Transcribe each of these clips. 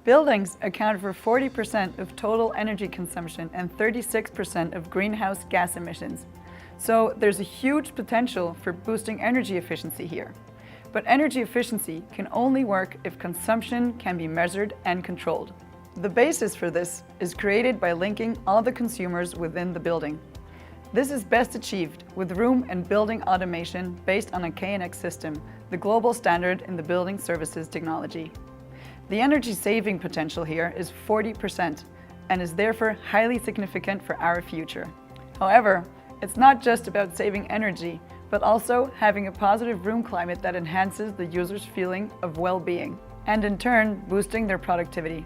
Buildings account for 40% of total energy consumption and 36% of greenhouse gas emissions. So there's a huge potential for boosting energy efficiency here. But energy efficiency can only work if consumption can be measured and controlled. The basis for this is created by linking all the consumers within the building. This is best achieved with room and building automation based on a KNX system, the global standard in the building services technology. The energy saving potential here is 40% and is therefore highly significant for our future. However, it's not just about saving energy, but also having a positive room climate that enhances the user's feeling of well-being, and in turn boosting their productivity.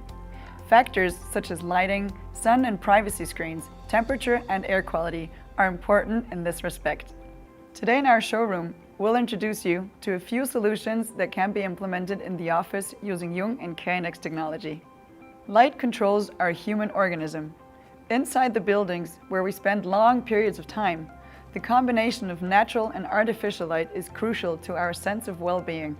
Factors such as lighting, sun and privacy screens, temperature and air quality are important in this respect. Today in our showroom, we'll introduce you to a few solutions that can be implemented in the office using JUNG and KNX technology. Light controls are a human organism. Inside the buildings, where we spend long periods of time, the combination of natural and artificial light is crucial to our sense of well-being.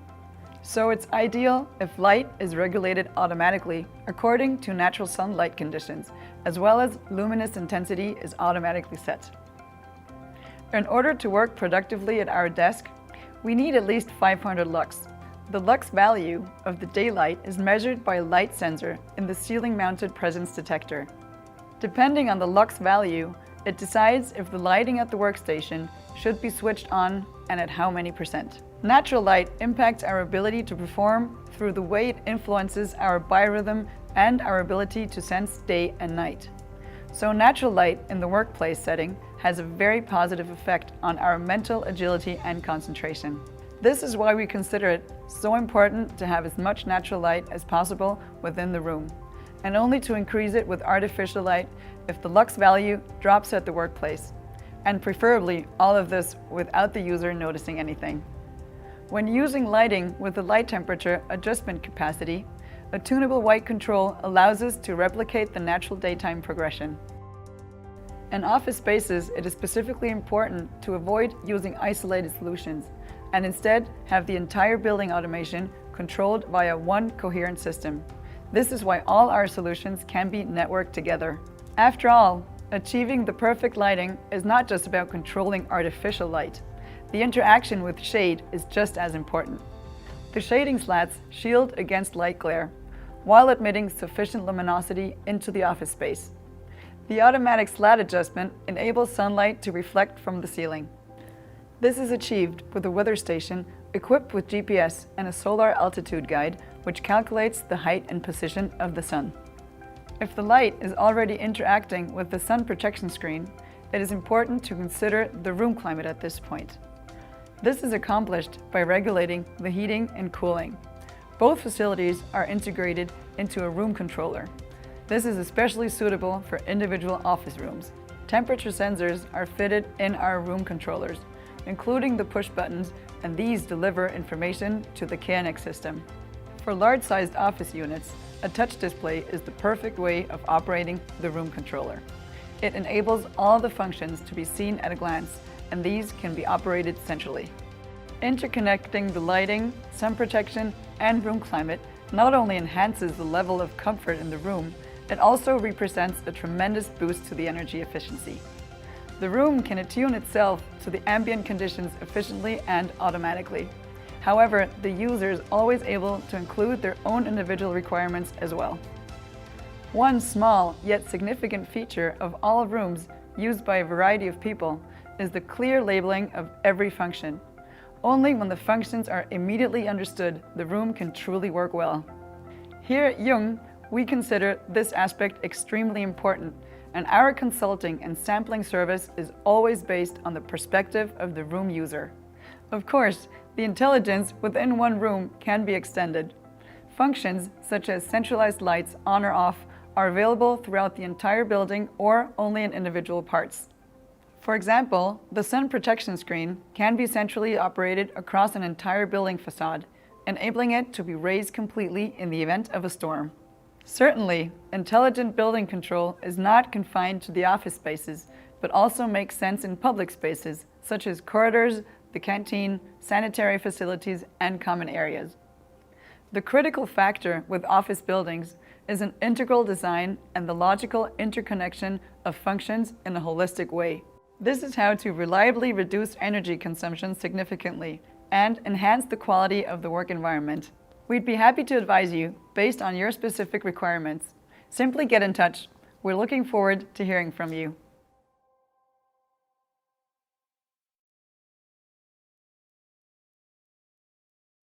So it's ideal if light is regulated automatically according to natural sunlight conditions, as well as luminous intensity is automatically set. In order to work productively at our desk, we need at least 500 lux. The lux value of the daylight is measured by a light sensor in the ceiling-mounted presence detector. Depending on the lux value, it decides if the lighting at the workstation should be switched on and at how many percent. Natural light impacts our ability to perform through the way it influences our biorhythm and our ability to sense day and night. So natural light in the workplace setting has a very positive effect on our mental agility and concentration. This is why we consider it so important to have as much natural light as possible within the room, and only to increase it with artificial light if the lux value drops at the workplace, and preferably all of this without the user noticing anything. When using lighting with the light temperature adjustment capacity, a tunable white control allows us to replicate the natural daytime progression. In office spaces, it is specifically important to avoid using isolated solutions and instead have the entire building automation controlled via one coherent system. This is why all our solutions can be networked together. After all, achieving the perfect lighting is not just about controlling artificial light. The interaction with shade is just as important. The shading slats shield against light glare, while admitting sufficient luminosity into the office space. The automatic slat adjustment enables sunlight to reflect from the ceiling. This is achieved with a weather station equipped with GPS and a solar altitude guide, which calculates the height and position of the sun. If the light is already interacting with the sun protection screen, it is important to consider the room climate at this point. This is accomplished by regulating the heating and cooling. Both facilities are integrated into a room controller. This is especially suitable for individual office rooms. Temperature sensors are fitted in our room controllers, including the push buttons, and these deliver information to the KNX system. For large-sized office units, a touch display is the perfect way of operating the room controller. It enables all the functions to be seen at a glance, and these can be operated centrally. Interconnecting the lighting, sun protection, and room climate not only enhances the level of comfort in the room, it also represents a tremendous boost to the energy efficiency. The room can attune itself to the ambient conditions efficiently and automatically. However, the user is always able to include their own individual requirements as well. One small yet significant feature of all rooms used by a variety of people is the clear labeling of every function. Only when the functions are immediately understood, the room can truly work well. Here at JUNG, we consider this aspect extremely important, and our consulting and sampling service is always based on the perspective of the room user. Of course, the intelligence within one room can be extended. Functions such as centralized lights on or off are available throughout the entire building or only in individual parts. For example, the sun protection screen can be centrally operated across an entire building facade, enabling it to be raised completely in the event of a storm. Certainly, intelligent building control is not confined to the office spaces, but also makes sense in public spaces, such as corridors, the canteen, sanitary facilities, and common areas. The critical factor with office buildings is an integral design and the logical interconnection of functions in a holistic way. This is how to reliably reduce energy consumption significantly and enhance the quality of the work environment. We'd be happy to advise you based on your specific requirements. Simply get in touch. We're looking forward to hearing from you.